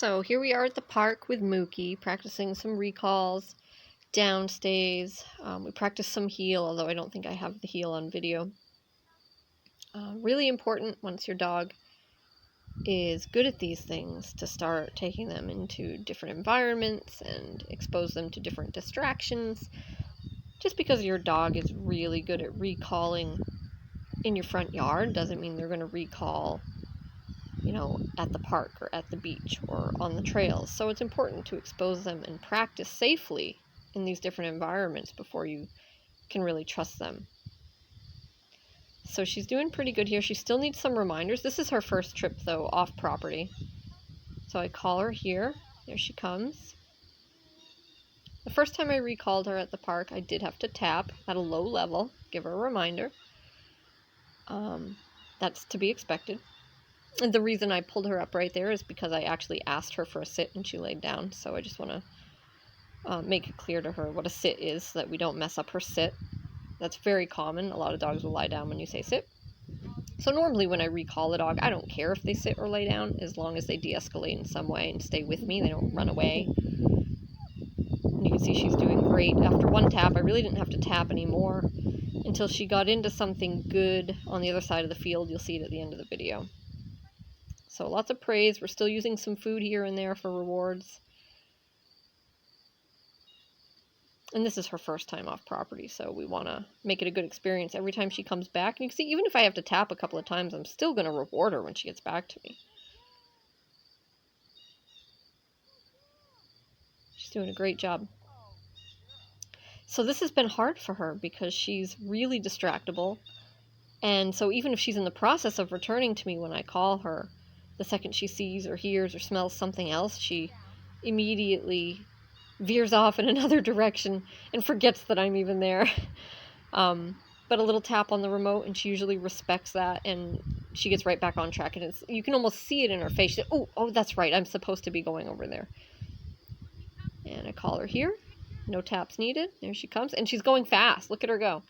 So here we are at the park with Mookie, practicing some recalls, downstays. We practiced some heel, although I don't think I have the heel on video. Really important once your dog is good at these things to start taking them into different environments and expose them to different distractions. Just because your dog is really good at recalling in your front yard doesn't mean they're going to recall at the park or at the beach or on the trails. So it's important to expose them and practice safely in these different environments before you can really trust them. So she's doing pretty good here. She still needs some reminders. This is her first trip, though, off property. So I call her here. There she comes. The first time I recalled her at the park, I did have to tap at a low level, give her a reminder. That's to be expected. And the reason I pulled her up right there is because I actually asked her for a sit and she laid down. So I just want to make it clear to her what a sit is so that we don't mess up her sit. That's very common. A lot of dogs will lie down when you say sit. So normally when I recall a dog, I don't care if they sit or lay down as long as they de-escalate in some way and stay with me. They don't run away. And you can see she's doing great. After one tap, I really didn't have to tap anymore until she got into something good on the other side of the field. You'll see it at the end of the video. So lots of praise. We're still using some food here and there for rewards. And this is her first time off property, so we want to make it a good experience every time she comes back. And you can see, even if I have to tap a couple of times, I'm still going to reward her when she gets back to me. She's doing a great job. So this has been hard for her because she's really distractible. And so even if she's in the process of returning to me when I call her, the second she sees or hears or smells something else, she immediately veers off in another direction and forgets that I'm even there. But a little tap on the remote and she usually respects that and she gets right back on track. And you can almost see it in her face. She said, oh, that's right. I'm supposed to be going over there. And I call her here. No taps needed. There she comes. And she's going fast. Look at her go.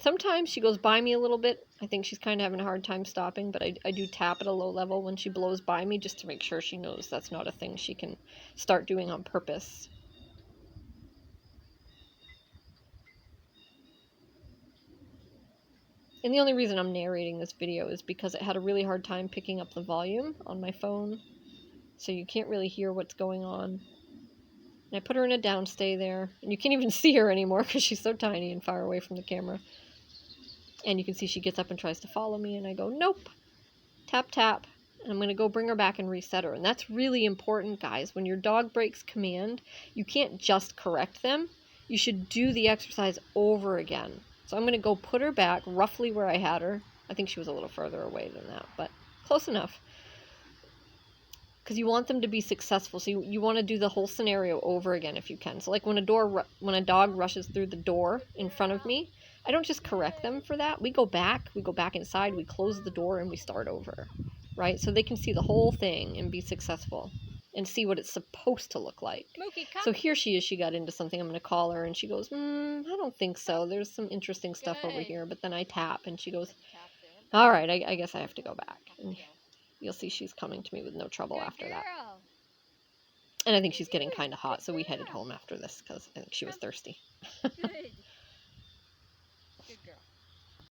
Sometimes she goes by me a little bit. I think she's kind of having a hard time stopping, but I do tap at a low level when she blows by me just to make sure she knows that's not a thing she can start doing on purpose. And the only reason I'm narrating this video is because it had a really hard time picking up the volume on my phone, so you can't really hear what's going on. And I put her in a downstay there, and you can't even see her anymore because she's so tiny and far away from the camera. And you can see she gets up and tries to follow me, and I go, nope, tap, tap. And I'm going to go bring her back and reset her. And that's really important, guys. When your dog breaks command, you can't just correct them. You should do the exercise over again. So I'm going to go put her back roughly where I had her. I think she was a little further away than that, but close enough. Because you want them to be successful. So you want to do the whole scenario over again if you can. So like when a dog rushes through the door in front of me, I don't just correct them for that. We go back inside, we close the door, and we start over, right? So they can see the whole thing and be successful and see what it's supposed to look like. Mookie, come. So here she is. She got into something. I'm going to call her, and she goes, I don't think so. There's some interesting stuff over here. But then I tap, and she goes, all right, I guess I have to go back. And you'll see she's coming to me with no trouble after that. And I think she's getting kind of hot, so we headed home after this because I think she was thirsty. Good